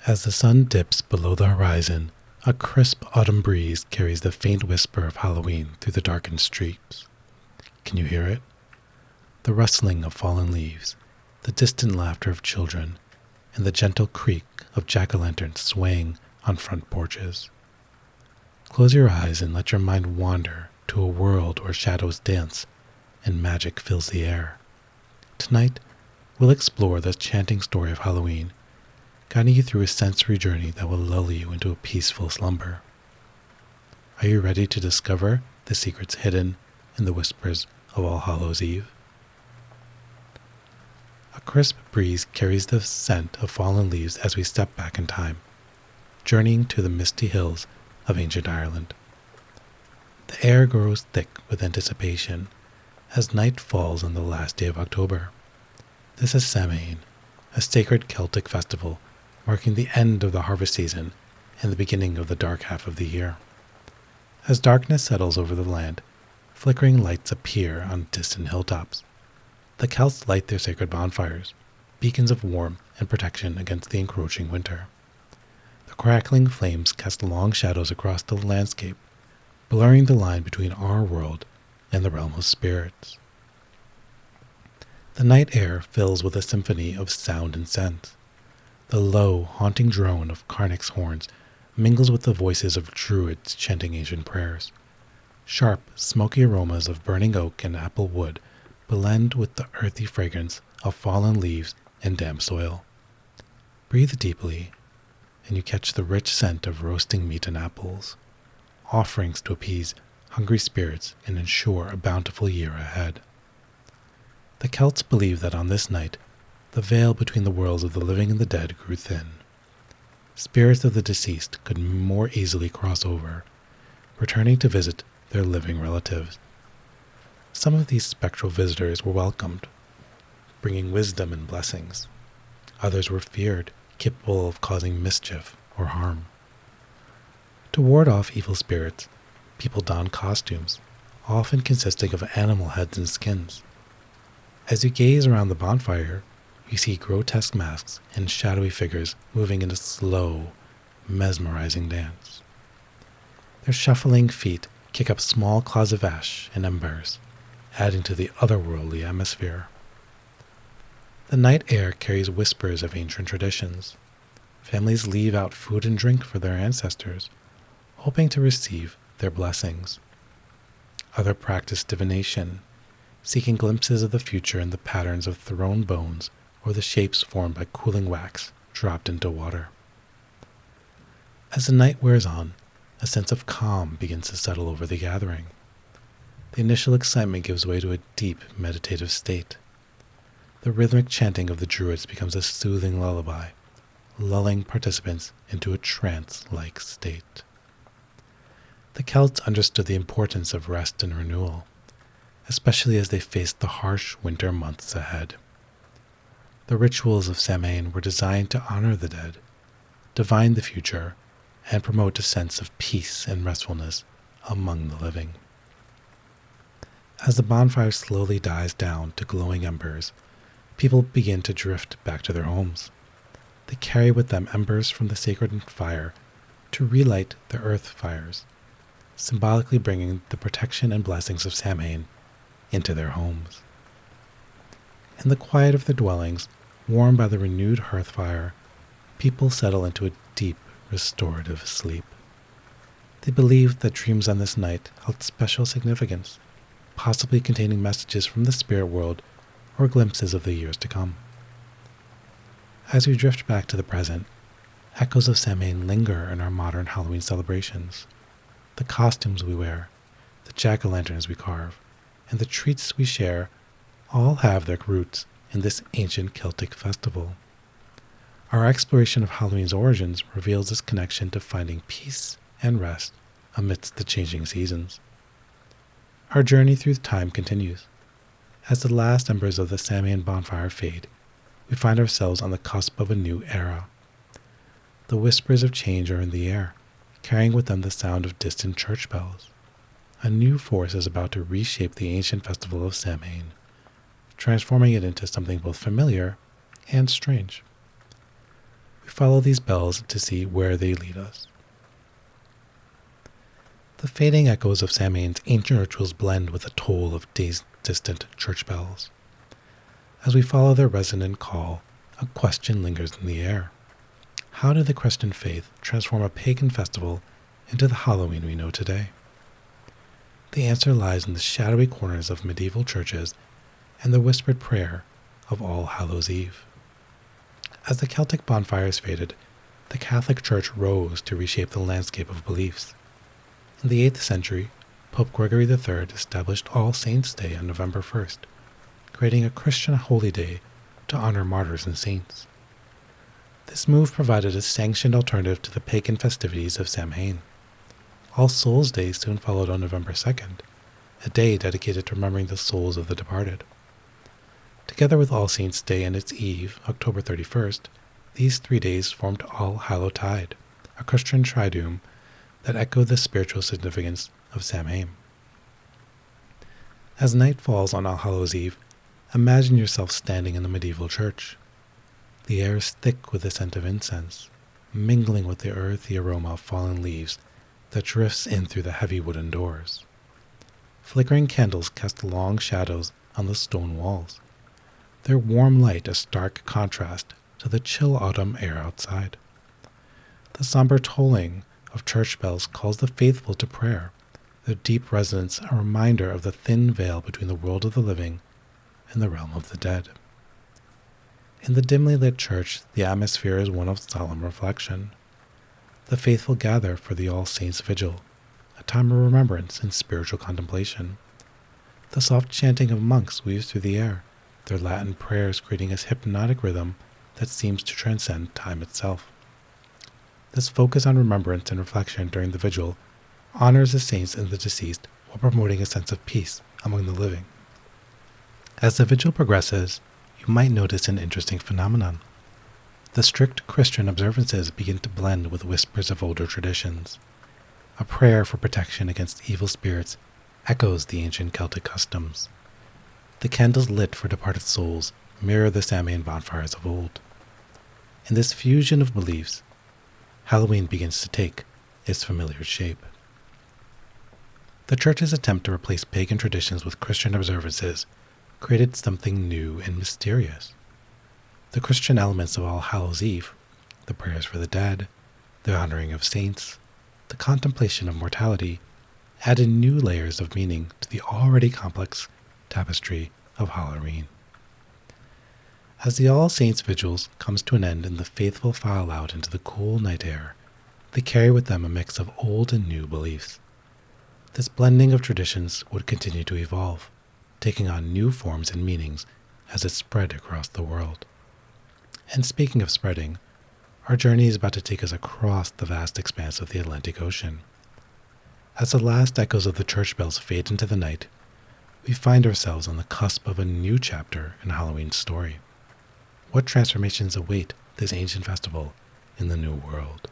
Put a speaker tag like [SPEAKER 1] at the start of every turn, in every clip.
[SPEAKER 1] As the sun dips below the horizon, a crisp autumn breeze carries the faint whisper of Halloween through the darkened streets. Can you hear it? The rustling of fallen leaves, the distant laughter of children, and the gentle creak of jack-o'-lanterns swaying on front porches. Close your eyes and let your mind wander to a world where shadows dance and magic fills the air. Tonight, we'll explore the chanting story of Halloween, guiding you through a sensory journey that will lull you into a peaceful slumber. Are you ready to discover the secrets hidden in the whispers of All Hallows Eve? A crisp breeze carries the scent of fallen leaves as we step back in time, journeying to the misty hills of ancient Ireland. The air grows thick with anticipation as night falls on the last day of October. This is Samhain, a sacred Celtic festival marking the end of the harvest season and the beginning of the dark half of the year. As darkness settles over the land, flickering lights appear on distant hilltops. The Celts light their sacred bonfires, beacons of warmth and protection against the encroaching winter. The crackling flames cast long shadows across the landscape, blurring the line between our world and the realm of spirits. The night air fills with a symphony of sound and scent. The low, haunting drone of Carnick's horns mingles with the voices of druids chanting ancient prayers. Sharp, smoky aromas of burning oak and apple wood blend with the earthy fragrance of fallen leaves and damp soil. Breathe deeply, and you catch the rich scent of roasting meat and apples, offerings to appease hungry spirits and ensure a bountiful year ahead. The Celts believed that on this night, the veil between the worlds of the living and the dead grew thin. Spirits of the deceased could more easily cross over, returning to visit their living relatives. Some of these spectral visitors were welcomed, bringing wisdom and blessings. Others were feared, capable of causing mischief or harm. To ward off evil spirits, people donned costumes, often consisting of animal heads and skins. As you gaze around the bonfire, you see grotesque masks and shadowy figures moving in a slow, mesmerizing dance. Their shuffling feet kick up small clouds of ash and embers, adding to the otherworldly atmosphere. The night air carries whispers of ancient traditions. Families leave out food and drink for their ancestors, hoping to receive their blessings. Others practice divination, seeking glimpses of the future in the patterns of thrown bones or the shapes formed by cooling wax dropped into water. As the night wears on, a sense of calm begins to settle over the gathering. The initial excitement gives way to a deep meditative state. The rhythmic chanting of the druids becomes a soothing lullaby, lulling participants into a trance-like state. The Celts understood the importance of rest and renewal, especially as they faced the harsh winter months ahead. The rituals of Samhain were designed to honor the dead, divine the future, and promote a sense of peace and restfulness among the living. As the bonfire slowly dies down to glowing embers, people begin to drift back to their homes. They carry with them embers from the sacred fire to relight the earth fires, symbolically bringing the protection and blessings of Samhain into their homes. In the quiet of their dwellings, warmed by the renewed hearth fire, people settle into a deep, restorative sleep. They believed that dreams on this night held special significance, possibly containing messages from the spirit world or glimpses of the years to come. As we drift back to the present, echoes of Samhain linger in our modern Halloween celebrations. The costumes we wear, the jack-o'-lanterns we carve, and the treats we share all have their roots in this ancient Celtic festival. Our exploration of Halloween's origins reveals this connection to finding peace and rest amidst the changing seasons. Our journey through time continues. As the last embers of the Samhain bonfire fade, we find ourselves on the cusp of a new era. The whispers of change are in the air, carrying with them the sound of distant church bells. A new force is about to reshape the ancient festival of Samhain, transforming it into something both familiar and strange. We follow these bells to see where they lead us. The fading echoes of Samhain's ancient rituals blend with the toll of days-distant church bells. As we follow their resonant call, a question lingers in the air. How did the Christian faith transform a pagan festival into the Halloween we know today? The answer lies in the shadowy corners of medieval churches and the whispered prayer of All Hallows Eve. As the Celtic bonfires faded, the Catholic Church rose to reshape the landscape of beliefs. In the 8th century, Pope Gregory III established All Saints' Day on November 1st, creating a Christian holy day to honor martyrs and saints. This move provided a sanctioned alternative to the pagan festivities of Samhain. All Souls' Day soon followed on November 2nd, a day dedicated to remembering the souls of the departed. Together with All Saints' Day and its eve, October 31st, these 3 days formed All Hallowtide, a Christian triduum that echoed the spiritual significance of Samhain. As night falls on All Hallows Eve, imagine yourself standing in the medieval church. The air is thick with the scent of incense, mingling with the earthy aroma of fallen leaves that drifts in through the heavy wooden doors. Flickering candles cast long shadows on the stone walls, their warm light a stark contrast to the chill autumn air outside. The somber tolling of church bells calls the faithful to prayer, their deep resonance a reminder of the thin veil between the world of the living and the realm of the dead. In the dimly lit church, the atmosphere is one of solemn reflection. The faithful gather for the All Saints' Vigil, a time of remembrance and spiritual contemplation. The soft chanting of monks weaves through the air, their Latin prayers creating a hypnotic rhythm that seems to transcend time itself. This focus on remembrance and reflection during the vigil honors the saints and the deceased while promoting a sense of peace among the living. As the vigil progresses, you might notice an interesting phenomenon. The strict Christian observances begin to blend with whispers of older traditions. A prayer for protection against evil spirits echoes the ancient Celtic customs. The candles lit for departed souls mirror the Samhain bonfires of old. In this fusion of beliefs, Halloween begins to take its familiar shape. The Church's attempt to replace pagan traditions with Christian observances created something new and mysterious. The Christian elements of All Hallows Eve, the prayers for the dead, the honoring of saints, the contemplation of mortality, added new layers of meaning to the already complex tapestry of Halloween. As the All Saints' Vigils comes to an end and the faithful file out into the cool night air, they carry with them a mix of old and new beliefs. This blending of traditions would continue to evolve, taking on new forms and meanings as it spread across the world. And speaking of spreading, our journey is about to take us across the vast expanse of the Atlantic Ocean. As the last echoes of the church bells fade into the night, we find ourselves on the cusp of a new chapter in Halloween's story. What transformations await this ancient festival in the New World?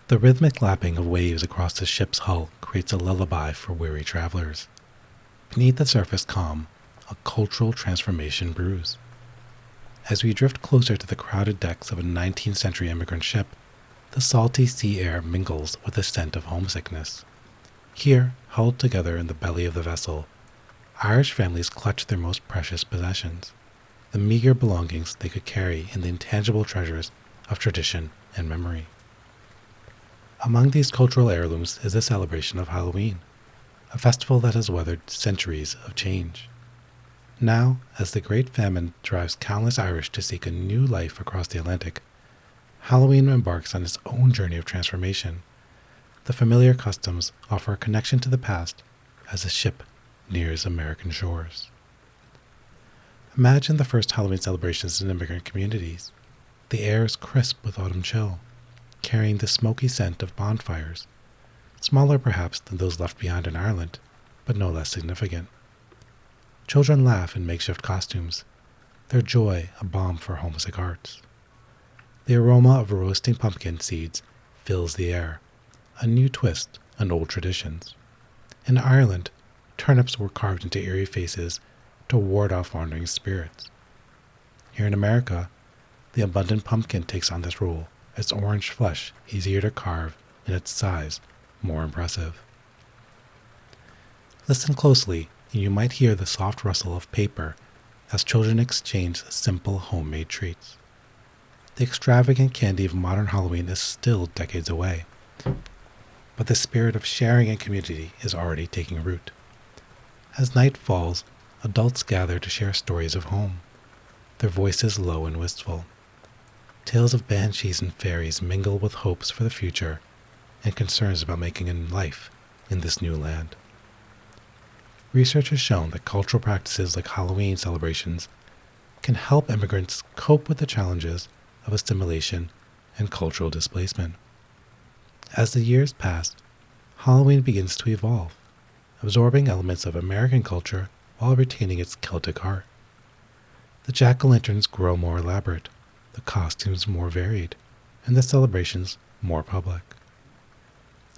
[SPEAKER 1] The rhythmic lapping of waves across the ship's hull creates a lullaby for weary travelers. Beneath the surface calm, a cultural transformation brews. As we drift closer to the crowded decks of a 19th century immigrant ship, the salty sea air mingles with the scent of homesickness. Here, huddled together in the belly of the vessel, Irish families clutch their most precious possessions, the meager belongings they could carry in the intangible treasures of tradition and memory. Among these cultural heirlooms is the celebration of Halloween, a festival that has weathered centuries of change. Now, as the Great Famine drives countless Irish to seek a new life across the Atlantic, Halloween embarks on its own journey of transformation. The familiar customs offer a connection to the past as the ship nears American shores. Imagine the first Halloween celebrations in immigrant communities. The air is crisp with autumn chill, carrying the smoky scent of bonfires, smaller perhaps than those left behind in Ireland, but no less significant. Children laugh in makeshift costumes, their joy a balm for homesick hearts. The aroma of roasting pumpkin seeds fills the air, a new twist on old traditions. In Ireland, turnips were carved into eerie faces to ward off wandering spirits. Here in America, the abundant pumpkin takes on this role, its orange flesh easier to carve and its size more impressive. Listen closely, and you might hear the soft rustle of paper as children exchange simple homemade treats. The extravagant candy of modern Halloween is still decades away, but the spirit of sharing and community is already taking root. As night falls, adults gather to share stories of home, their voices low and wistful. Tales of banshees and fairies mingle with hopes for the future and concerns about making a life in this new land. Research has shown that cultural practices like Halloween celebrations can help immigrants cope with the challenges of assimilation and cultural displacement. As the years pass, Halloween begins to evolve, absorbing elements of American culture while retaining its Celtic heart. The jack-o'-lanterns grow more elaborate, the costumes more varied, and the celebrations more public.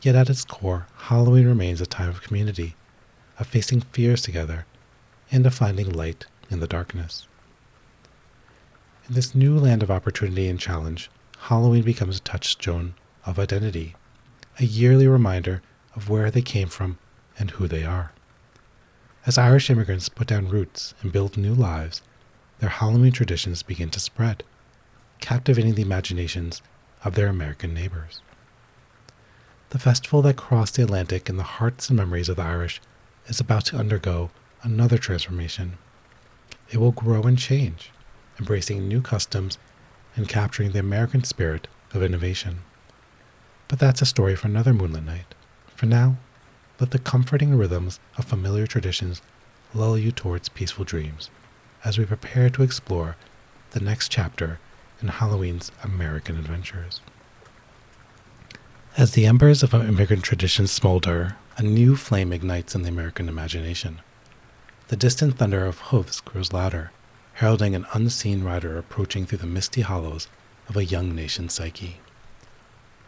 [SPEAKER 1] Yet at its core, Halloween remains a time of community, of facing fears together, and of finding light in the darkness. In this new land of opportunity and challenge, Halloween becomes a touchstone of identity, a yearly reminder of where they came from and who they are. As Irish immigrants put down roots and build new lives, their Halloween traditions begin to spread, captivating the imaginations of their American neighbors. The festival that crossed the Atlantic in the hearts and memories of the Irish is about to undergo another transformation. It will grow and change, embracing new customs and capturing the American spirit of innovation. But that's a story for another moonlit night. For now, let the comforting rhythms of familiar traditions lull you towards peaceful dreams as we prepare to explore the next chapter in Halloween's American adventures. As the embers of immigrant traditions smolder, a new flame ignites in the American imagination. The distant thunder of hooves grows louder, heralding an unseen rider approaching through the misty hollows of a young nation's psyche.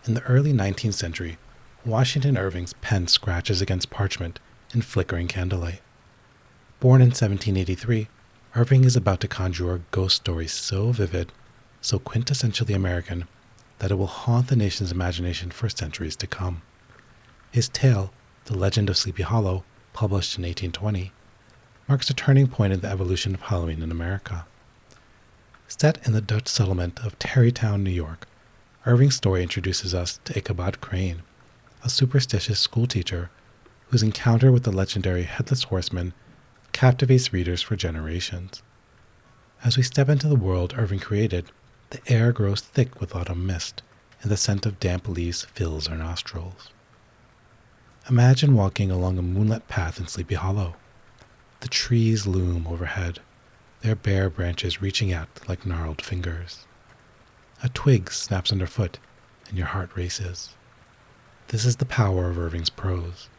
[SPEAKER 1] In the early 19th century, Washington Irving's pen scratches against parchment in flickering candlelight. Born in 1783, Irving is about to conjure a ghost story so vivid, so quintessentially American, that it will haunt the nation's imagination for centuries to come. His tale, The Legend of Sleepy Hollow, published in 1820, marks a turning point in the evolution of Halloween in America. Set in the Dutch settlement of Tarrytown, New York, Irving's story introduces us to Ichabod Crane, a superstitious schoolteacher whose encounter with the legendary Headless Horseman captivates readers for generations. As we step into the world Irving created, the air grows thick with autumn mist, and the scent of damp leaves fills our nostrils. Imagine walking along a moonlit path in Sleepy Hollow. The trees loom overhead, their bare branches reaching out like gnarled fingers. A twig snaps underfoot, and your heart races. This is the power of Irving's prose,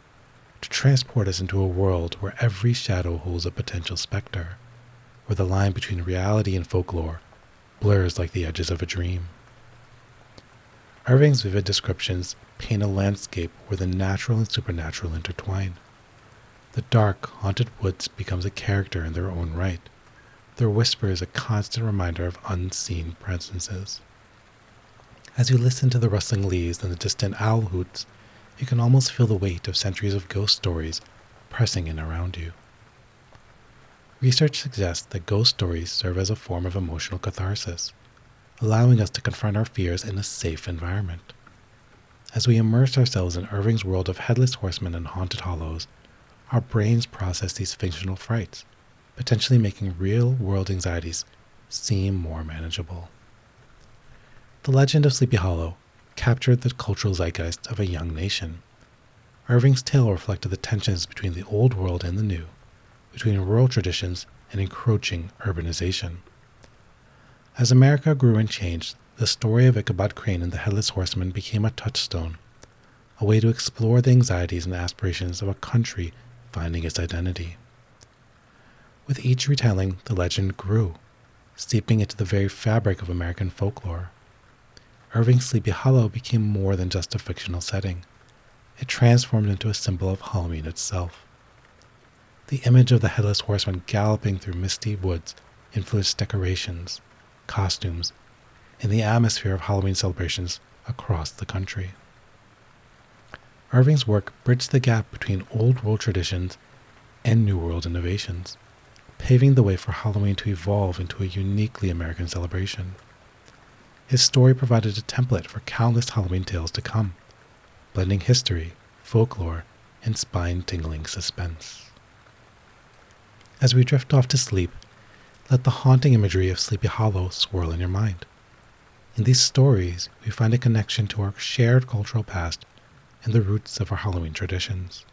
[SPEAKER 1] to transport us into a world where every shadow holds a potential specter, where the line between reality and folklore blurs like the edges of a dream. Irving's vivid descriptions paint a landscape where the natural and supernatural intertwine. The dark, haunted woods becomes a character in their own right. Their whisper is a constant reminder of unseen presences. As you listen to the rustling leaves and the distant owl hoots, you can almost feel the weight of centuries of ghost stories pressing in around you. Research suggests that ghost stories serve as a form of emotional catharsis, allowing us to confront our fears in a safe environment. As we immerse ourselves in Irving's world of headless horsemen and haunted hollows, our brains process these fictional frights, potentially making real-world anxieties seem more manageable. The Legend of Sleepy Hollow captured the cultural zeitgeist of a young nation. Irving's tale reflected the tensions between the old world and the new, between rural traditions and encroaching urbanization. As America grew and changed, the story of Ichabod Crane and the Headless Horseman became a touchstone, a way to explore the anxieties and aspirations of a country finding its identity. With each retelling, the legend grew, seeping into the very fabric of American folklore. Irving's Sleepy Hollow became more than just a fictional setting. It transformed into a symbol of Halloween itself. The image of the Headless Horseman galloping through misty woods influenced decorations, costumes, in the atmosphere of Halloween celebrations across the country. Irving's work bridged the gap between old world traditions and New World innovations, paving the way for Halloween to evolve into a uniquely American celebration. His story provided a template for countless Halloween tales to come, blending history, folklore, and spine-tingling suspense. As we drift off to sleep, let the haunting imagery of Sleepy Hollow swirl in your mind. In these stories, we find a connection to our shared cultural past and the roots of our Halloween traditions.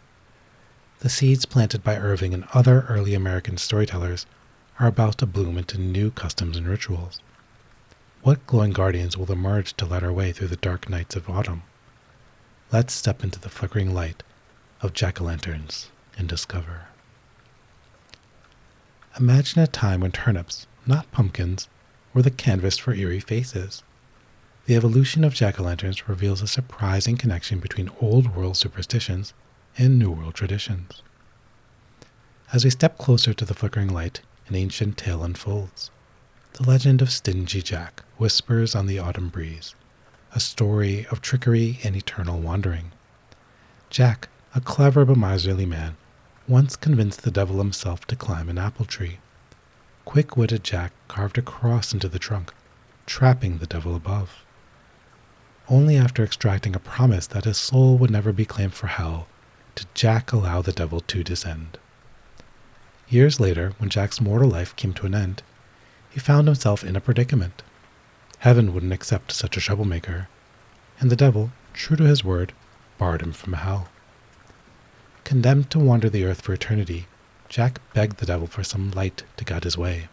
[SPEAKER 1] The seeds planted by Irving and other early American storytellers are about to bloom into new customs and rituals. What glowing guardians will emerge to light our way through the dark nights of autumn? Let's step into the flickering light of jack-o'-lanterns and discover. Imagine a time when turnips, not pumpkins, were the canvas for eerie faces. The evolution of jack-o'-lanterns reveals a surprising connection between old world superstitions and New World traditions. As we step closer to the flickering light, an ancient tale unfolds. The legend of Stingy Jack whispers on the autumn breeze, a story of trickery and eternal wandering. Jack, a clever but miserly man, once convinced the devil himself to climb an apple tree. Quick-witted Jack carved a cross into the trunk, trapping the devil above. Only after extracting a promise that his soul would never be claimed for hell did Jack allow the devil to descend. Years later, when Jack's mortal life came to an end, he found himself in a predicament. Heaven wouldn't accept such a troublemaker, and the devil, true to his word, barred him from hell. Condemned to wander the earth for eternity, Jack begged the devil for some light to guide his way.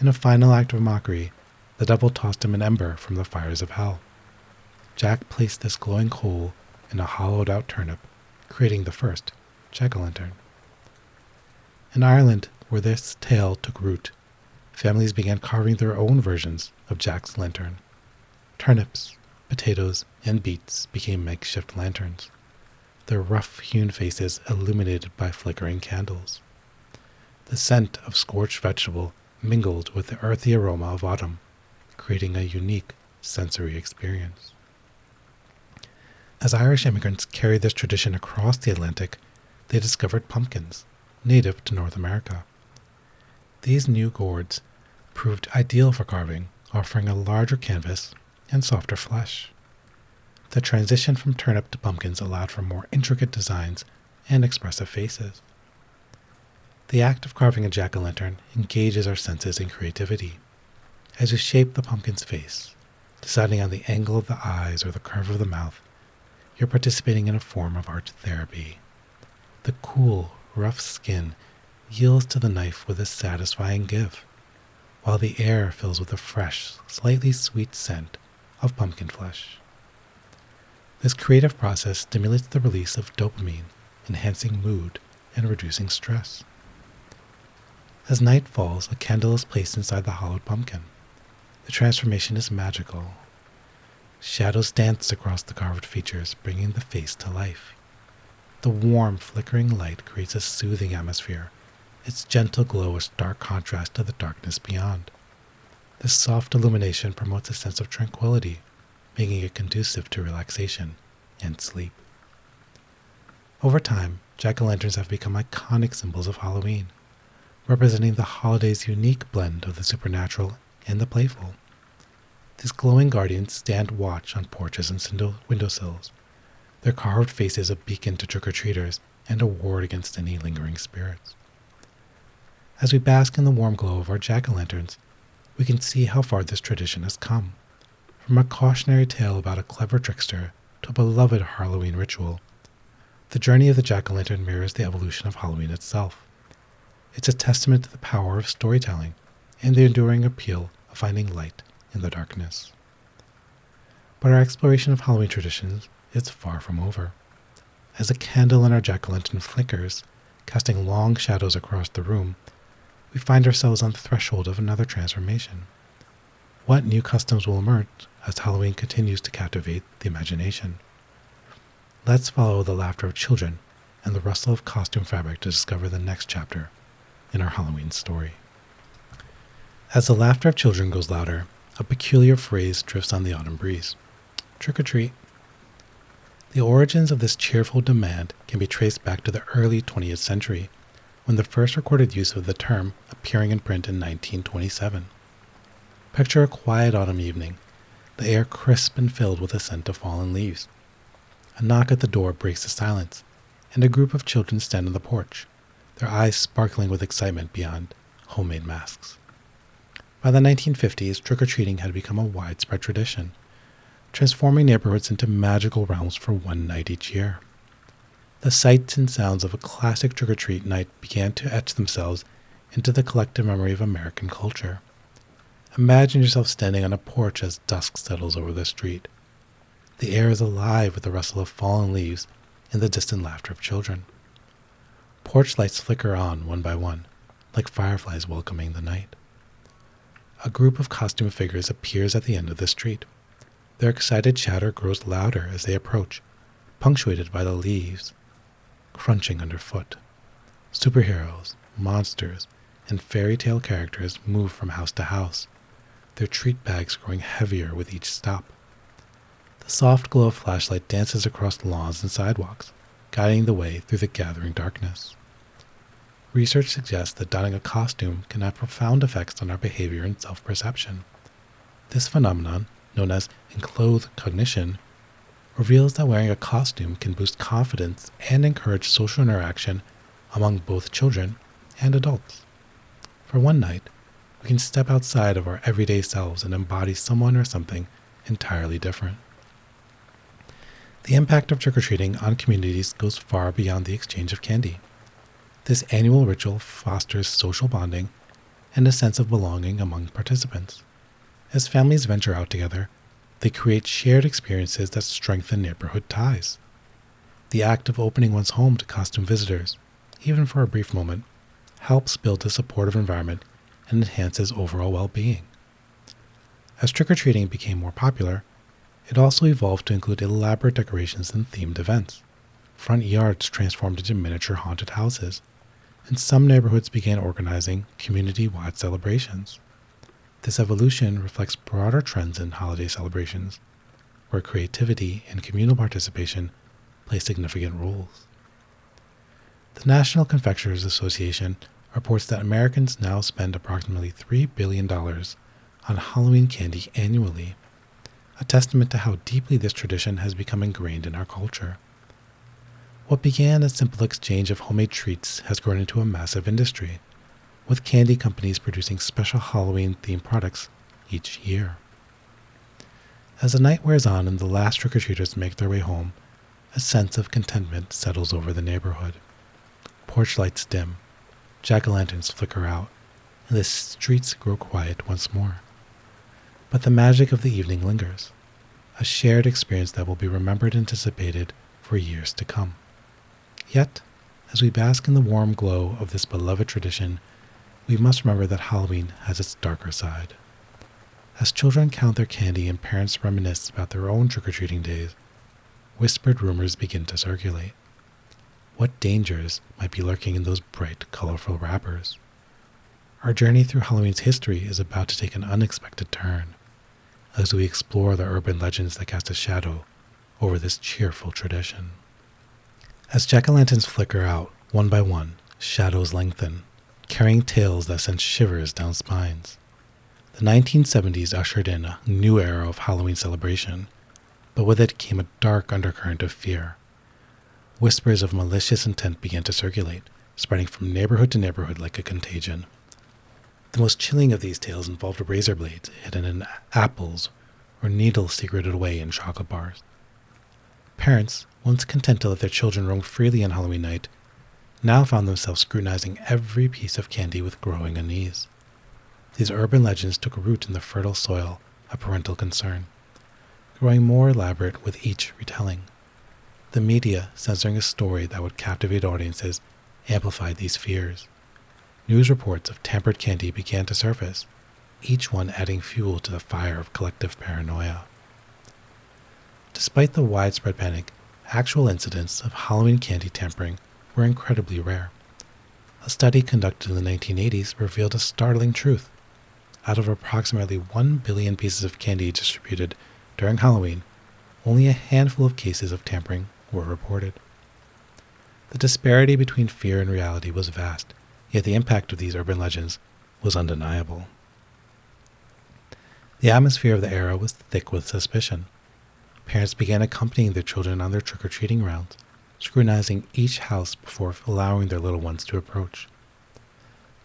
[SPEAKER 1] In a final act of mockery, the devil tossed him an ember from the fires of hell. Jack placed this glowing coal in a hollowed-out turnip, creating the first jack-o'-lantern. In Ireland, where this tale took root, families began carving their own versions of Jack's lantern. Turnips, potatoes, and beets became makeshift lanterns, their rough-hewn faces illuminated by flickering candles. The scent of scorched vegetable mingled with the earthy aroma of autumn, creating a unique sensory experience. As Irish immigrants carried this tradition across the Atlantic, they discovered pumpkins, native to North America. These new gourds proved ideal for carving, offering a larger canvas and softer flesh. The transition from turnip to pumpkins allowed for more intricate designs and expressive faces. The act of carving a jack-o'-lantern engages our senses and creativity. As we shape the pumpkin's face, deciding on the angle of the eyes or the curve of the mouth, you're participating in a form of art therapy. The cool, rough skin yields to the knife with a satisfying give, while the air fills with a fresh, slightly sweet scent of pumpkin flesh. This creative process stimulates the release of dopamine, enhancing mood and reducing stress. As night falls, a candle is placed inside the hollowed pumpkin. The transformation is magical. Shadows dance across the carved features, bringing the face to life. The warm, flickering light creates a soothing atmosphere, its gentle glow a stark contrast to the darkness beyond. This soft illumination promotes a sense of tranquility, making it conducive to relaxation and sleep. Over time, jack-o'-lanterns have become iconic symbols of Halloween, representing the holiday's unique blend of the supernatural and the playful. These glowing guardians stand watch on porches and windowsills, their carved faces a beacon to trick-or-treaters and a ward against any lingering spirits. As we bask in the warm glow of our jack-o'-lanterns, we can see how far this tradition has come. From a cautionary tale about a clever trickster to a beloved Halloween ritual, the journey of the jack-o'-lantern mirrors the evolution of Halloween itself. It's a testament to the power of storytelling and the enduring appeal of finding light in the darkness. But our exploration of Halloween traditions is far from over. As a candle in our jack-o'-lantern flickers, casting long shadows across the room, we find ourselves on the threshold of another transformation. What new customs will emerge as Halloween continues to captivate the imagination? Let's follow the laughter of children and the rustle of costume fabric to discover the next chapter in our Halloween story. As the laughter of children grows louder, a peculiar phrase drifts on the autumn breeze. Trick or treat. The origins of this cheerful demand can be traced back to the early 20th century, when the first recorded use of the term appearing in print in 1927. Picture a quiet autumn evening, the air crisp and filled with the scent of fallen leaves. A knock at the door breaks the silence, and a group of children stand on the porch, their eyes sparkling with excitement beyond homemade masks. By the 1950s, trick-or-treating had become a widespread tradition, transforming neighborhoods into magical realms for one night each year. The sights and sounds of a classic trick-or-treat night began to etch themselves into the collective memory of American culture. Imagine yourself standing on a porch as dusk settles over the street. The air is alive with the rustle of fallen leaves and the distant laughter of children. Porch lights flicker on one by one, like fireflies welcoming the night. A group of costumed figures appears at the end of the street. Their excited chatter grows louder as they approach, punctuated by the leaves crunching underfoot. Superheroes, monsters, and fairy tale characters move from house to house, their treat bags growing heavier with each stop. The soft glow of flashlight dances across lawns and sidewalks, guiding the way through the gathering darkness. Research suggests that donning a costume can have profound effects on our behavior and self-perception. This phenomenon, known as enclothed cognition, reveals that wearing a costume can boost confidence and encourage social interaction among both children and adults. For one night, we can step outside of our everyday selves and embody someone or something entirely different. The impact of trick-or-treating on communities goes far beyond the exchange of candy. This annual ritual fosters social bonding and a sense of belonging among participants. As families venture out together, they create shared experiences that strengthen neighborhood ties. The act of opening one's home to costume visitors, even for a brief moment, helps build a supportive environment and enhances overall well-being. As trick-or-treating became more popular, it also evolved to include elaborate decorations and themed events. Front yards transformed into miniature haunted houses, and some neighborhoods began organizing community-wide celebrations. This evolution reflects broader trends in holiday celebrations, where creativity and communal participation play significant roles. The National Confectioners Association reports that Americans now spend approximately $3 billion on Halloween candy annually, a testament to how deeply this tradition has become ingrained in our culture. What began as simple exchange of homemade treats has grown into a massive industry, with candy companies producing special Halloween-themed products each year. As the night wears on and the last trick-or-treaters make their way home, a sense of contentment settles over the neighborhood. Porch lights dim, jack-o'-lanterns flicker out, and the streets grow quiet once more. But the magic of the evening lingers, a shared experience that will be remembered and anticipated for years to come. Yet, as we bask in the warm glow of this beloved tradition, we must remember that Halloween has its darker side. As children count their candy and parents reminisce about their own trick-or-treating days, whispered rumors begin to circulate. What dangers might be lurking in those bright, colorful wrappers? Our journey through Halloween's history is about to take an unexpected turn, as we explore the urban legends that cast a shadow over this cheerful tradition. As jack-o'-lanterns flicker out, one by one, shadows lengthen, carrying tales that send shivers down spines. The 1970s ushered in a new era of Halloween celebration, but with it came a dark undercurrent of fear. Whispers of malicious intent began to circulate, spreading from neighborhood to neighborhood like a contagion. The most chilling of these tales involved razor blades hidden in apples or needles secreted away in chocolate bars. Parents, once content to let their children roam freely on Halloween night, now found themselves scrutinizing every piece of candy with growing unease. These urban legends took root in the fertile soil of parental concern, growing more elaborate with each retelling. The media, censoring a story that would captivate audiences, amplified these fears. News reports of tampered candy began to surface, each one adding fuel to the fire of collective paranoia. Despite the widespread panic, actual incidents of Halloween candy tampering were incredibly rare. A study conducted in the 1980s revealed a startling truth. out of approximately 1 billion pieces of candy distributed during Halloween, only a handful of cases of tampering were reported. The disparity between fear and reality was vast, yet the impact of these urban legends was undeniable. The atmosphere of the era was thick with suspicion. Parents began accompanying their children on their trick-or-treating rounds, scrutinizing each house before allowing their little ones to approach.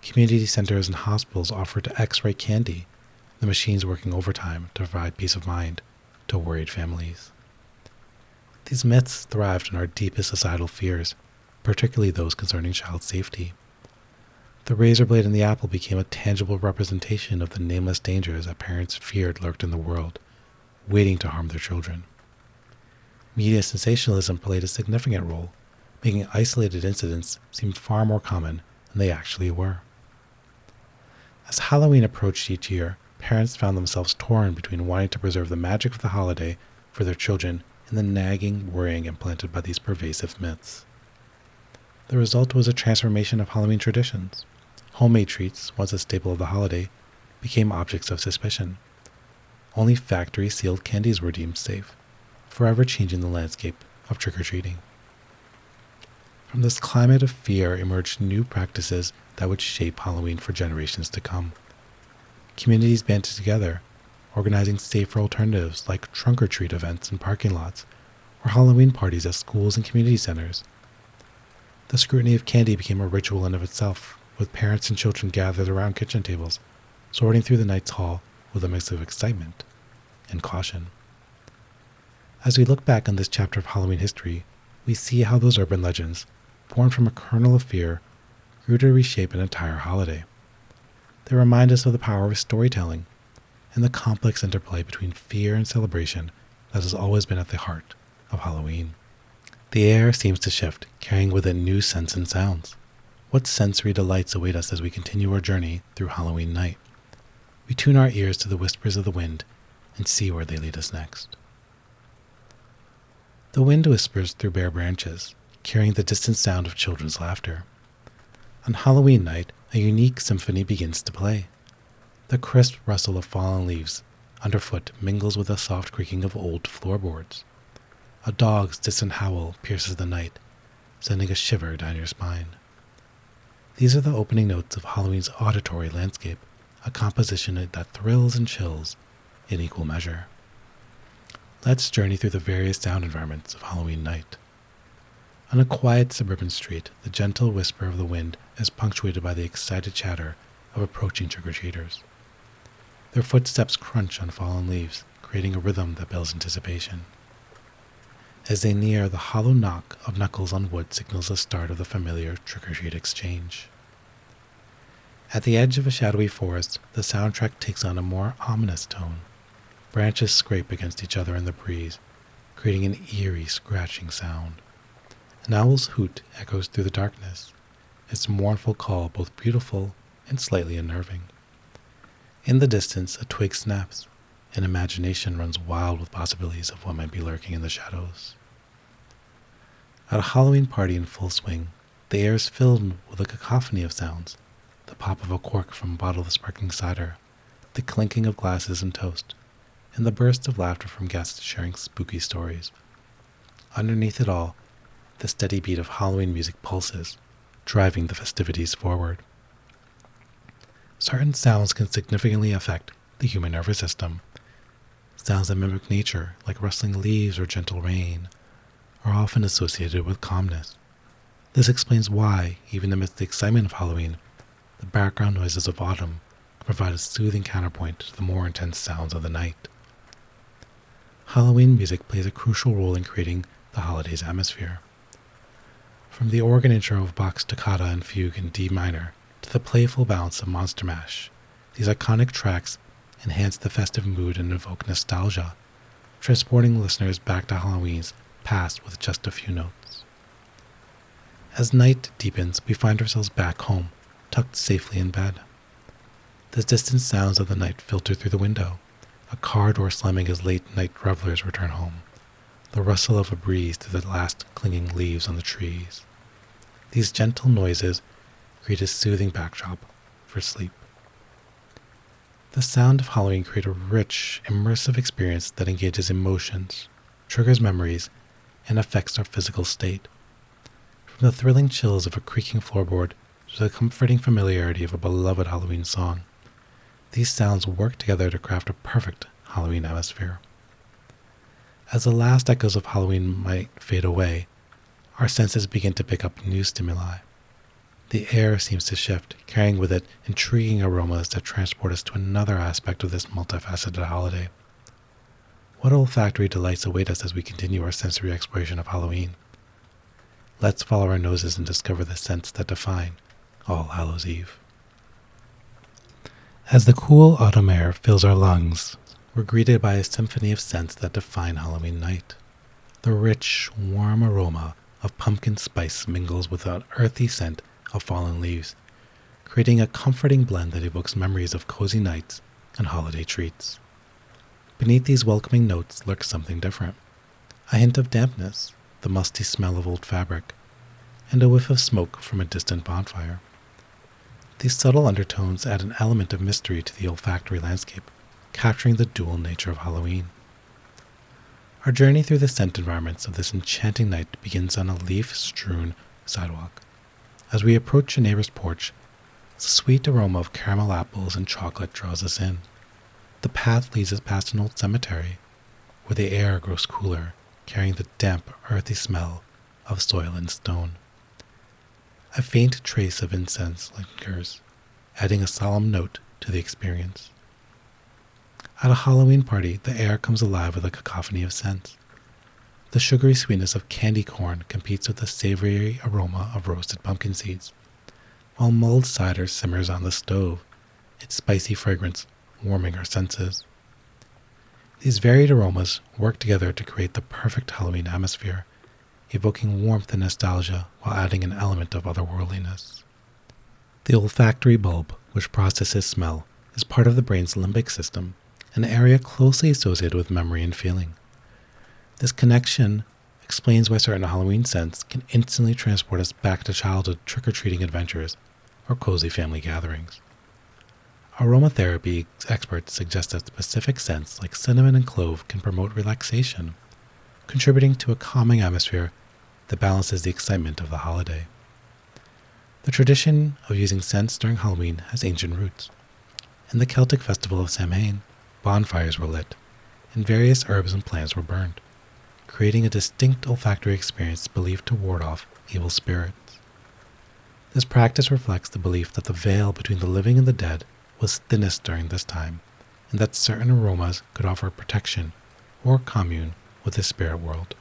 [SPEAKER 1] Community centers and hospitals offered to X-ray candy, the machines working overtime to provide peace of mind to worried families. These myths thrived on our deepest societal fears, particularly those concerning child safety. The razor blade and the apple became a tangible representation of the nameless dangers that parents feared lurked in the world, waiting to harm their children. Media sensationalism played a significant role, making isolated incidents seem far more common than they actually were. As Halloween approached each year, parents found themselves torn between wanting to preserve the magic of the holiday for their children and the nagging worrying implanted by these pervasive myths. The result was a transformation of Halloween traditions. Homemade treats, once a staple of the holiday, became objects of suspicion. Only factory-sealed candies were deemed safe, forever changing the landscape of trick-or-treating. From this climate of fear emerged new practices that would shape Halloween for generations to come. Communities banded together, organizing safer alternatives like trunk-or-treat events in parking lots or Halloween parties at schools and community centers. The scrutiny of candy became a ritual in of itself, with parents and children gathered around kitchen tables, sorting through the night's haul with a mix of excitement and caution. As we look back on this chapter of Halloween history, we see how those urban legends, born from a kernel of fear, grew to reshape an entire holiday. They remind us of the power of storytelling and the complex interplay between fear and celebration that has always been at the heart of Halloween. The air seems to shift, carrying with it new scents and sounds. What sensory delights await us as we continue our journey through Halloween night? We tune our ears to the whispers of the wind and see where they lead us next. The wind whispers through bare branches, carrying the distant sound of children's laughter. On Halloween night, a unique symphony begins to play. The crisp rustle of fallen leaves underfoot mingles with the soft creaking of old floorboards. A dog's distant howl pierces the night, sending a shiver down your spine. These are the opening notes of Halloween's auditory landscape, a composition that thrills and chills in equal measure. Let's journey through the various sound environments of Halloween night. On a quiet suburban street, the gentle whisper of the wind is punctuated by the excited chatter of approaching trick-or-treaters. Their footsteps crunch on fallen leaves, creating a rhythm that builds anticipation. As they near, the hollow knock of knuckles on wood signals the start of the familiar trick-or-treat exchange. At the edge of a shadowy forest, the soundtrack takes on a more ominous tone. Branches scrape against each other in the breeze, creating an eerie, scratching sound. An owl's hoot echoes through the darkness, its mournful call both beautiful and slightly unnerving. In the distance, a twig snaps, and imagination runs wild with possibilities of what might be lurking in the shadows. At a Halloween party in full swing, the air is filled with a cacophony of sounds: the pop of a cork from a bottle of sparkling cider, the clinking of glasses and toast, and the burst of laughter from guests sharing spooky stories. Underneath it all, the steady beat of Halloween music pulses, driving the festivities forward. Certain sounds can significantly affect the human nervous system. Sounds that mimic nature, like rustling leaves or gentle rain, are often associated with calmness. This explains why, even amidst the excitement of Halloween, the background noises of autumn can provide a soothing counterpoint to the more intense sounds of the night. Halloween music plays a crucial role in creating the holiday's atmosphere. From the organ intro of Bach's Toccata and Fugue in D minor to the playful bounce of Monster Mash, these iconic tracks enhance the festive mood and evoke nostalgia, transporting listeners back to Halloween's past with just a few notes. As night deepens, we find ourselves back home, tucked safely in bed. The distant sounds of the night filter through the window, a car door slamming as late-night revelers return home, the rustle of a breeze through the last clinging leaves on the trees. These gentle noises create a soothing backdrop for sleep. The sound of Halloween creates a rich, immersive experience that engages emotions, triggers memories, and affects our physical state. From the thrilling chills of a creaking floorboard to the comforting familiarity of a beloved Halloween song, these sounds work together to craft a perfect Halloween atmosphere. As the last echoes of Halloween might fade away, our senses begin to pick up new stimuli. The air seems to shift, carrying with it intriguing aromas that transport us to another aspect of this multifaceted holiday. What olfactory delights await us as we continue our sensory exploration of Halloween? Let's follow our noses and discover the scents that define All Hallows Eve. As the cool autumn air fills our lungs, we're greeted by a symphony of scents that define Halloween night. The rich, warm aroma of pumpkin spice mingles with an earthy scent of fallen leaves, creating a comforting blend that evokes memories of cozy nights and holiday treats. Beneath these welcoming notes lurks something different. A hint of dampness, the musty smell of old fabric, and a whiff of smoke from a distant bonfire. These subtle undertones add an element of mystery to the olfactory landscape, capturing the dual nature of Halloween. Our journey through the scent environments of this enchanting night begins on a leaf-strewn sidewalk. As we approach a neighbor's porch, the sweet aroma of caramel apples and chocolate draws us in. The path leads us past an old cemetery, where the air grows cooler, carrying the damp, earthy smell of soil and stone. A faint trace of incense lingers, adding a solemn note to the experience. At a Halloween party, the air comes alive with a cacophony of scents. The sugary sweetness of candy corn competes with the savory aroma of roasted pumpkin seeds, while mulled cider simmers on the stove, its spicy fragrance warming our senses. These varied aromas work together to create the perfect Halloween atmosphere, evoking warmth and nostalgia while adding an element of otherworldliness. The olfactory bulb, which processes smell, is part of the brain's limbic system, an area closely associated with memory and feeling. This connection explains why certain Halloween scents can instantly transport us back to childhood trick-or-treating adventures or cozy family gatherings. Aromatherapy experts suggest that specific scents like cinnamon and clove can promote relaxation, contributing to a calming atmosphere that balances the excitement of the holiday. The tradition of using scents during Halloween has ancient roots. In the Celtic festival of Samhain, bonfires were lit, and various herbs and plants were burned, creating a distinct olfactory experience believed to ward off evil spirits. This practice reflects the belief that the veil between the living and the dead was thinnest during this time, and that certain aromas could offer protection or commune with the spirit world.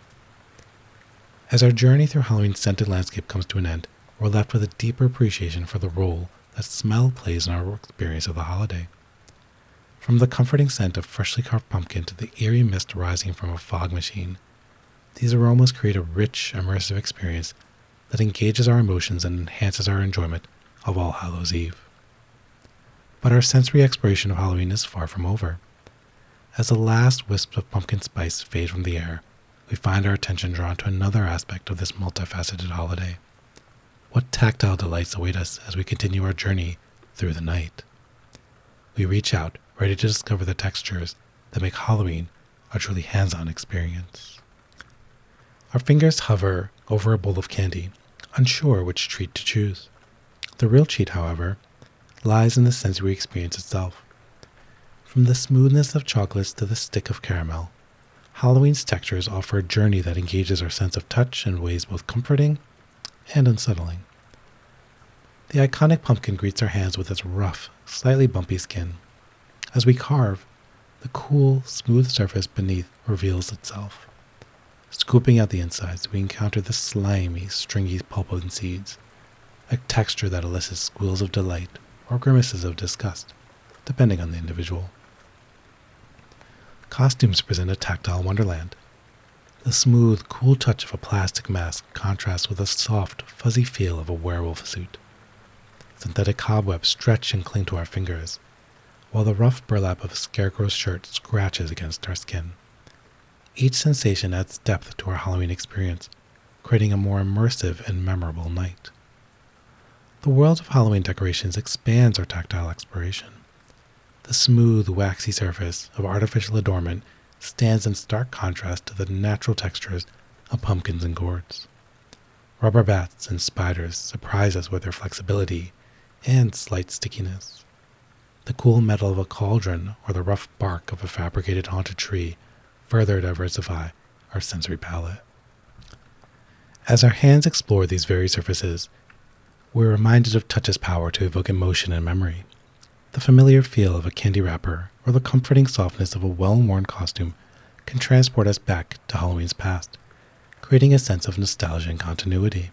[SPEAKER 1] As our journey through Halloween's scented landscape comes to an end, we're left with a deeper appreciation for the role that smell plays in our experience of the holiday. From the comforting scent of freshly carved pumpkin to the eerie mist rising from a fog machine, these aromas create a rich, immersive experience that engages our emotions and enhances our enjoyment of All Hallows Eve. But our sensory exploration of Halloween is far from over. As the last wisps of pumpkin spice fade from the air, we find our attention drawn to another aspect of this multifaceted holiday. What tactile delights await us as we continue our journey through the night? We reach out, ready to discover the textures that make Halloween a truly hands-on experience. Our fingers hover over a bowl of candy, unsure which treat to choose. The real cheat, however, lies in the sensory experience itself. From the smoothness of chocolates to the stick of caramel, Halloween's textures offer a journey that engages our sense of touch in ways both comforting and unsettling. The iconic pumpkin greets our hands with its rough, slightly bumpy skin. As we carve, the cool, smooth surface beneath reveals itself. Scooping out the insides, we encounter the slimy, stringy pulp and seeds, a texture that elicits squeals of delight or grimaces of disgust, depending on the individual. Costumes present a tactile wonderland. The smooth, cool touch of a plastic mask contrasts with the soft, fuzzy feel of a werewolf suit. Synthetic cobwebs stretch and cling to our fingers, while the rough burlap of a scarecrow's shirt scratches against our skin. Each sensation adds depth to our Halloween experience, creating a more immersive and memorable night. The world of Halloween decorations expands our tactile exploration. The smooth, waxy surface of artificial adornment stands in stark contrast to the natural textures of pumpkins and gourds. Rubber bats and spiders surprise us with their flexibility and slight stickiness. The cool metal of a cauldron or the rough bark of a fabricated haunted tree further diversify our sensory palette. As our hands explore these very surfaces, we're reminded of touch's power to evoke emotion and memory. The familiar feel of a candy wrapper or the comforting softness of a well-worn costume can transport us back to Halloween's past, creating a sense of nostalgia and continuity.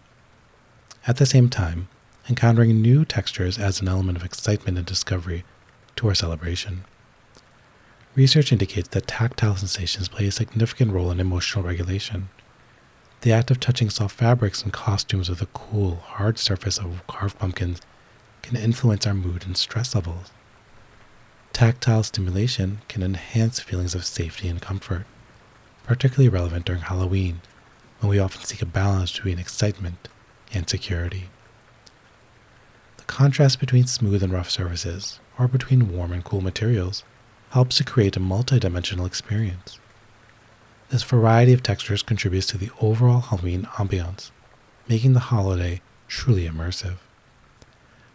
[SPEAKER 1] At the same time, encountering new textures adds an element of excitement and discovery to our celebration. Research indicates that tactile sensations play a significant role in emotional regulation. The act of touching soft fabrics and costumes with the cool, hard surface of carved pumpkins can influence our mood and stress levels. Tactile stimulation can enhance feelings of safety and comfort, particularly relevant during Halloween, when we often seek a balance between excitement and security. The contrast between smooth and rough surfaces, or between warm and cool materials, helps to create a multidimensional experience. This variety of textures contributes to the overall Halloween ambiance, making the holiday truly immersive.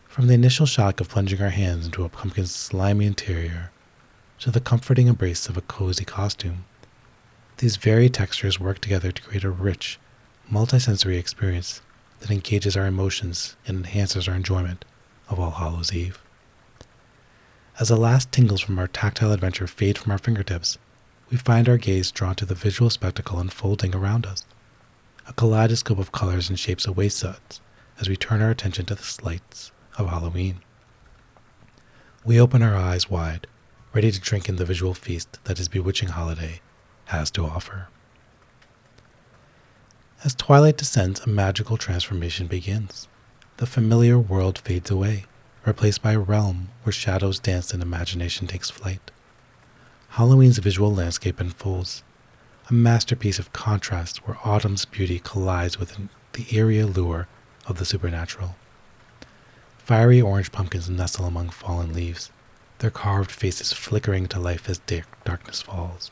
[SPEAKER 1] From the initial shock of plunging our hands into a pumpkin's slimy interior, to the comforting embrace of a cozy costume, these varied textures work together to create a rich, multisensory experience that engages our emotions and enhances our enjoyment of All Hallows Eve. As the last tingles from our tactile adventure fade from our fingertips, we find our gaze drawn to the visual spectacle unfolding around us. A kaleidoscope of colors and shapes awaits us as we turn our attention to the lights of Halloween. We open our eyes wide, ready to drink in the visual feast that this bewitching holiday has to offer. As twilight descends, a magical transformation begins. The familiar world fades away, replaced by a realm where shadows dance and imagination takes flight. Halloween's visual landscape unfolds, a masterpiece of contrast where autumn's beauty collides with the eerie allure of the supernatural. Fiery orange pumpkins nestle among fallen leaves, their carved faces flickering to life as darkness falls.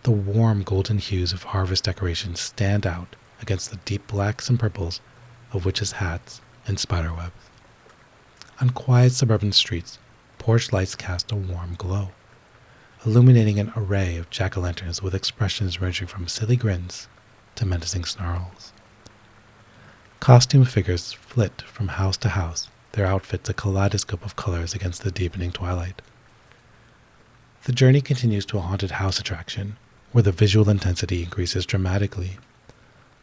[SPEAKER 1] The warm golden hues of harvest decorations stand out against the deep blacks and purples of witches' hats and spiderwebs. On quiet suburban streets, porch lights cast a warm glow, illuminating an array of jack-o'-lanterns with expressions ranging from silly grins to menacing snarls. Costumed figures flit from house to house, their outfits a kaleidoscope of colors against the deepening twilight. The journey continues to a haunted house attraction, where the visual intensity increases dramatically.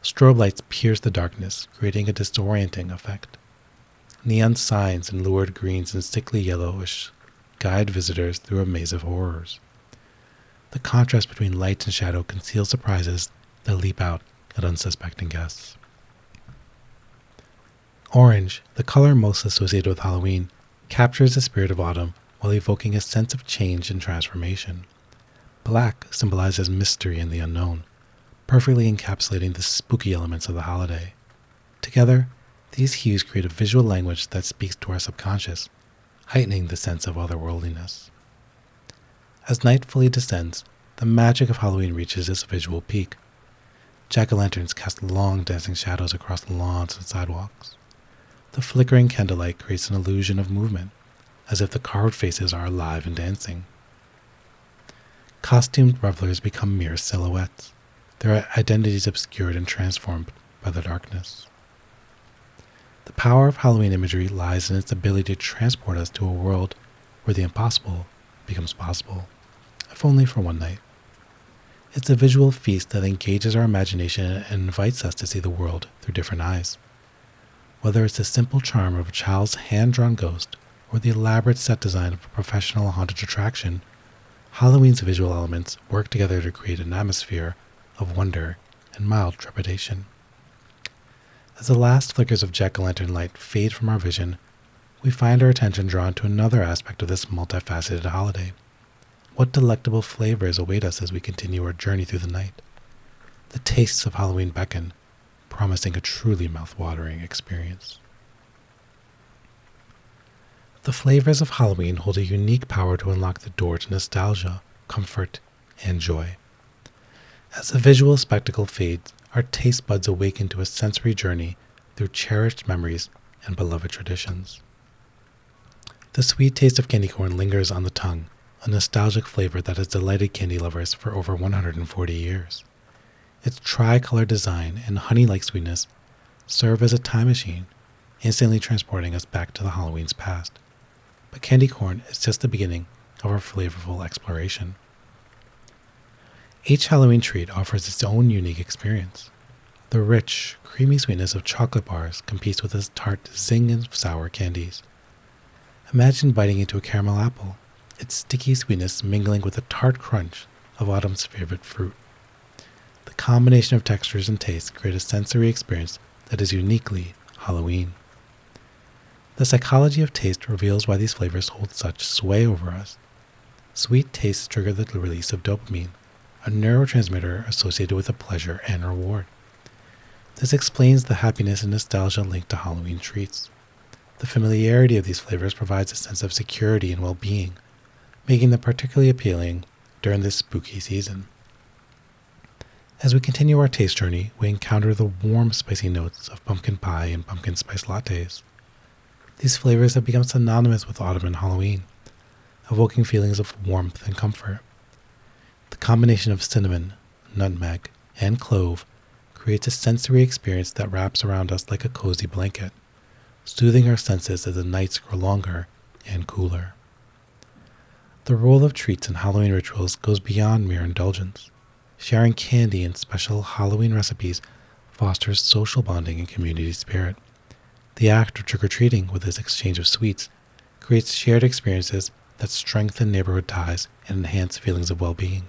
[SPEAKER 1] Strobe lights pierce the darkness, creating a disorienting effect. Neon signs in lurid greens and sickly yellowish guide visitors through a maze of horrors. The contrast between light and shadow conceals surprises that leap out at unsuspecting guests. Orange, the color most associated with Halloween, captures the spirit of autumn while evoking a sense of change and transformation. Black symbolizes mystery and the unknown, perfectly encapsulating the spooky elements of the holiday. Together, these hues create a visual language that speaks to our subconscious, heightening the sense of otherworldliness. As night fully descends, the magic of Halloween reaches its visual peak. Jack-o'-lanterns cast long dancing shadows across lawns and sidewalks. The flickering candlelight creates an illusion of movement, as if the carved faces are alive and dancing. Costumed revelers become mere silhouettes, their identities obscured and transformed by the darkness. The power of Halloween imagery lies in its ability to transport us to a world where the impossible becomes possible, if only for one night. It's a visual feast that engages our imagination and invites us to see the world through different eyes. Whether it's the simple charm of a child's hand-drawn ghost or the elaborate set design of a professional haunted attraction, Halloween's visual elements work together to create an atmosphere of wonder and mild trepidation. As the last flickers of jack-o'-lantern light fade from our vision, we find our attention drawn to another aspect of this multifaceted holiday. What delectable flavors await us as we continue our journey through the night? The tastes of Halloween beckon, promising a truly mouth-watering experience. The flavors of Halloween hold a unique power to unlock the door to nostalgia, comfort, and joy. As the visual spectacle fades, our taste buds awaken to a sensory journey through cherished memories and beloved traditions. The sweet taste of candy corn lingers on the tongue, a nostalgic flavor that has delighted candy lovers for over 140 years. Its tri-color design and honey-like sweetness serve as a time machine, instantly transporting us back to the Halloween's past. But candy corn is just the beginning of our flavorful exploration. Each Halloween treat offers its own unique experience. The rich, creamy sweetness of chocolate bars competes with the tart zing of sour candies. Imagine biting into a caramel apple, its sticky sweetness mingling with the tart crunch of autumn's favorite fruit. The combination of textures and tastes create a sensory experience that is uniquely Halloween. The psychology of taste reveals why these flavors hold such sway over us. Sweet tastes trigger the release of dopamine, a neurotransmitter associated with a pleasure and reward. This explains the happiness and nostalgia linked to Halloween treats. The familiarity of these flavors provides a sense of security and well-being, making them particularly appealing during this spooky season. As we continue our taste journey, we encounter the warm, spicy notes of pumpkin pie and pumpkin spice lattes. These flavors have become synonymous with autumn and Halloween, evoking feelings of warmth and comfort. The combination of cinnamon, nutmeg, and clove creates a sensory experience that wraps around us like a cozy blanket, soothing our senses as the nights grow longer and cooler. The role of treats in Halloween rituals goes beyond mere indulgence. Sharing candy and special Halloween recipes fosters social bonding and community spirit. The act of trick-or-treating with its exchange of sweets creates shared experiences that strengthen neighborhood ties and enhance feelings of well-being.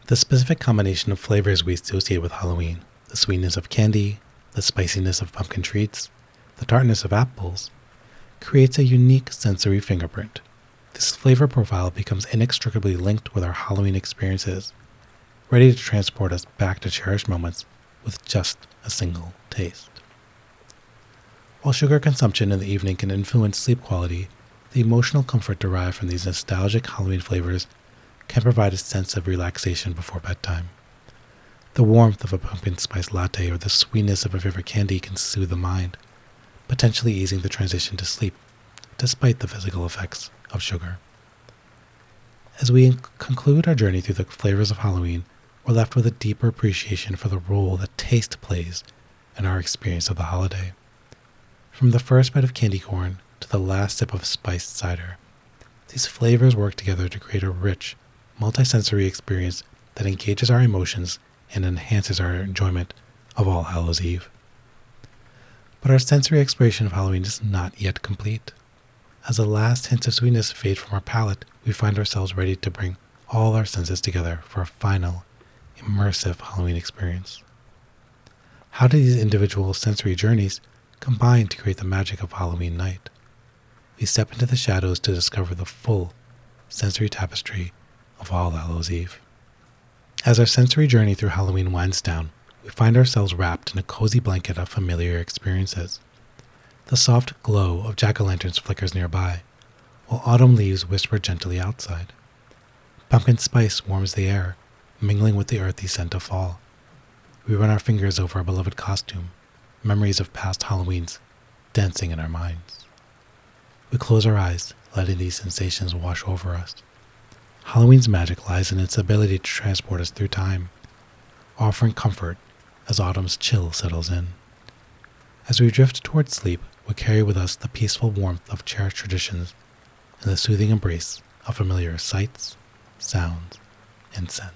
[SPEAKER 1] The specific combination of flavors we associate with Halloween, the sweetness of candy, the spiciness of pumpkin treats, the tartness of apples, creates a unique sensory fingerprint. This flavor profile becomes inextricably linked with our Halloween experiences, ready to transport us back to cherished moments with just a single taste. While sugar consumption in the evening can influence sleep quality, the emotional comfort derived from these nostalgic Halloween flavors can provide a sense of relaxation before bedtime. The warmth of a pumpkin spice latte or the sweetness of a favorite candy can soothe the mind, potentially easing the transition to sleep, despite the physical effects of sugar. As we conclude our journey through the flavors of Halloween, we're left with a deeper appreciation for the role that taste plays in our experience of the holiday. From the first bite of candy corn to the last sip of spiced cider, these flavors work together to create a rich, multisensory experience that engages our emotions and enhances our enjoyment of All Hallows Eve. But our sensory exploration of Halloween is not yet complete. As the last hints of sweetness fade from our palate, we find ourselves ready to bring all our senses together for a final, immersive Halloween experience. How do these individual sensory journeys combine to create the magic of Halloween night? We step into the shadows to discover the full sensory tapestry of All Hallows Eve. As our sensory journey through Halloween winds down, we find ourselves wrapped in a cozy blanket of familiar experiences. The soft glow of jack-o'-lanterns flickers nearby, while autumn leaves whisper gently outside. Pumpkin spice warms the air, mingling with the earthy scent of fall. We run our fingers over our beloved costume, memories of past Halloweens dancing in our minds. We close our eyes, letting these sensations wash over us. Halloween's magic lies in its ability to transport us through time, offering comfort as autumn's chill settles in. As we drift towards sleep, we carry with us the peaceful warmth of cherished traditions and the soothing embrace of familiar sights, sounds, and scents.